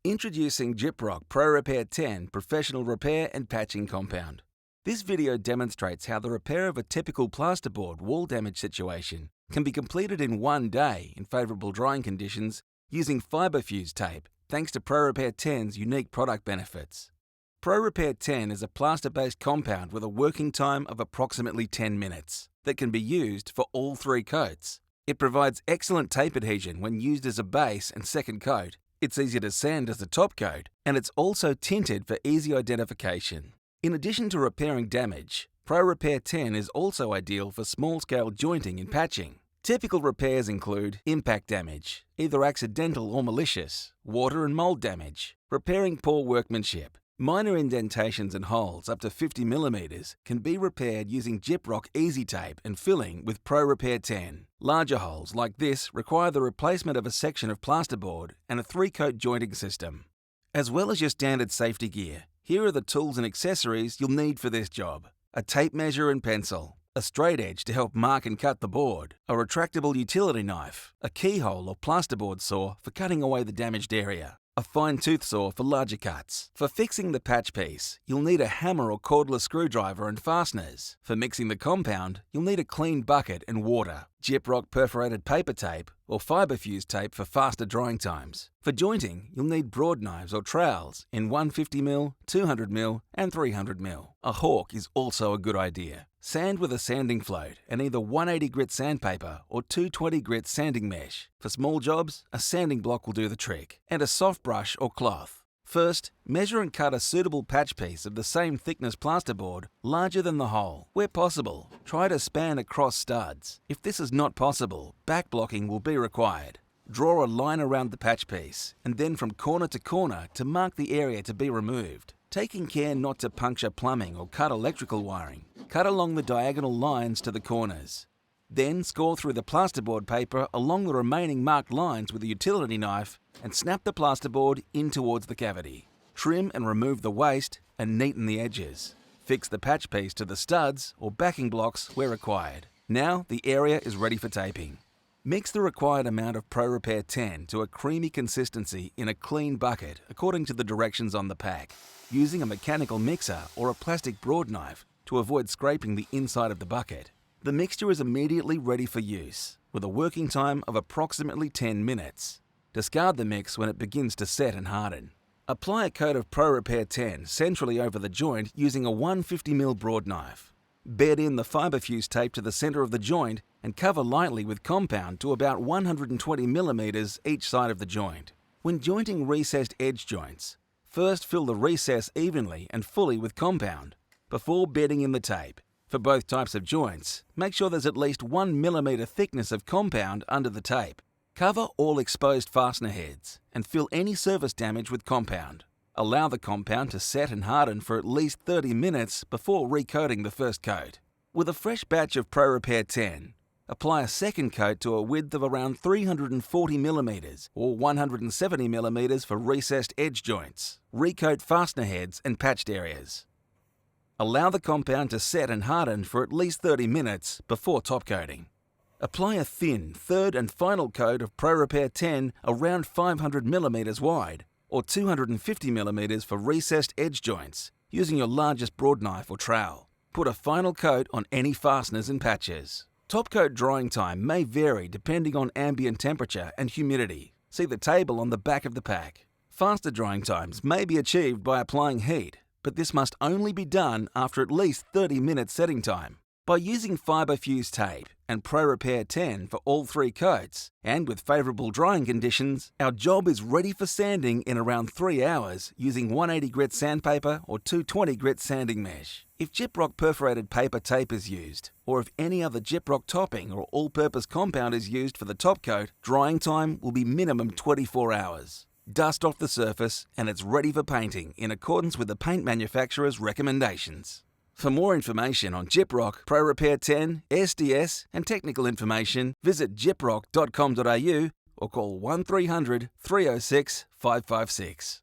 Introducing Gyprock Pro Repair 10 Professional Repair and Patching Compound. This video demonstrates how the repair of a typical plasterboard wall damage situation can be completed in one day in favourable drying conditions using fibre fuse tape, thanks to Pro Repair 10's unique product benefits. Pro Repair 10 is a plaster-based compound with a working time of approximately 10 minutes that can be used for all three coats. It provides excellent tape adhesion when used as a base and second coat. It's easy to sand as a top coat, and it's also tinted for easy identification. In addition to repairing damage, Pro Repair 10 is also ideal for small-scale jointing and patching. Typical repairs include impact damage, either accidental or malicious, water and mold damage, repairing poor workmanship. Minor indentations and holes up to 50 mm can be repaired using Gyprock Easy Tape and filling with Pro Repair 10. Larger holes like this require the replacement of a section of plasterboard and a 3-coat jointing system. As well as your standard safety gear, here are the tools and accessories you'll need for this job. A tape measure and pencil, a straight edge to help mark and cut the board, a retractable utility knife, a keyhole or plasterboard saw for cutting away the damaged area, a fine tooth saw for larger cuts. For fixing the patch piece, you'll need a hammer or cordless screwdriver and fasteners. For mixing the compound, you'll need a clean bucket and water, Gyprock perforated paper tape or fibre fuse tape for faster drying times. For jointing, you'll need broad knives or trowels in 150mm, 200mm and 300mm. A hawk is also a good idea. Sand with a sanding float and either 180 grit sandpaper or 220 grit sanding mesh. For small jobs, a sanding block will do the trick, and a soft brush or cloth. First, measure and cut a suitable patch piece of the same thickness plasterboard, larger than the hole. Where possible, try to span across studs. If this is not possible, back blocking will be required. Draw a line around the patch piece, and then from corner to corner to mark the area to be removed. Taking care not to puncture plumbing or cut electrical wiring, cut along the diagonal lines to the corners. Then score through the plasterboard paper along the remaining marked lines with a utility knife and snap the plasterboard in towards the cavity. Trim and remove the waste and neaten the edges. Fix the patch piece to the studs or backing blocks where required. Now the area is ready for taping. Mix the required amount of Pro Repair 10 to a creamy consistency in a clean bucket according to the directions on the pack, using a mechanical mixer or a plastic broad knife to avoid scraping the inside of the bucket. The mixture is immediately ready for use, with a working time of approximately 10 minutes. Discard the mix when it begins to set and harden. Apply a coat of Pro Repair 10 centrally over the joint using a 150mm broad knife. Bed in the fibre fuse tape to the centre of the joint and cover lightly with compound to about 120mm each side of the joint. When jointing recessed edge joints, first fill the recess evenly and fully with compound before bedding in the tape. For both types of joints, make sure there's at least 1mm thickness of compound under the tape. Cover all exposed fastener heads and fill any surface damage with compound. Allow the compound to set and harden for at least 30 minutes before recoating the first coat. With a fresh batch of Pro Repair 10, apply a second coat to a width of around 340mm or 170mm for recessed edge joints. Recoat fastener heads and patched areas. Allow the compound to set and harden for at least 30 minutes before top coating. Apply a thin third and final coat of Pro Repair 10 around 500mm wide or 250mm for recessed edge joints using your largest broad knife or trowel. Put a final coat on any fasteners and patches. Top coat drying time may vary depending on ambient temperature and humidity. See the table on the back of the pack. Faster drying times may be achieved by applying heat, but this must only be done after at least 30 minutes setting time. By using fibre fuse tape and Pro Repair 10 for all three coats, and with favourable drying conditions, our job is ready for sanding in around 3 hours using 180 grit sandpaper or 220 grit sanding mesh. If Gyprock perforated paper tape is used, or if any other Gyprock topping or all-purpose compound is used for the top coat, drying time will be minimum 24 hours. Dust off the surface and it's ready for painting in accordance with the paint manufacturer's recommendations. For more information on Gyprock, Pro Repair 10, SDS and technical information, visit gyprock.com.au or call 1300 306 556.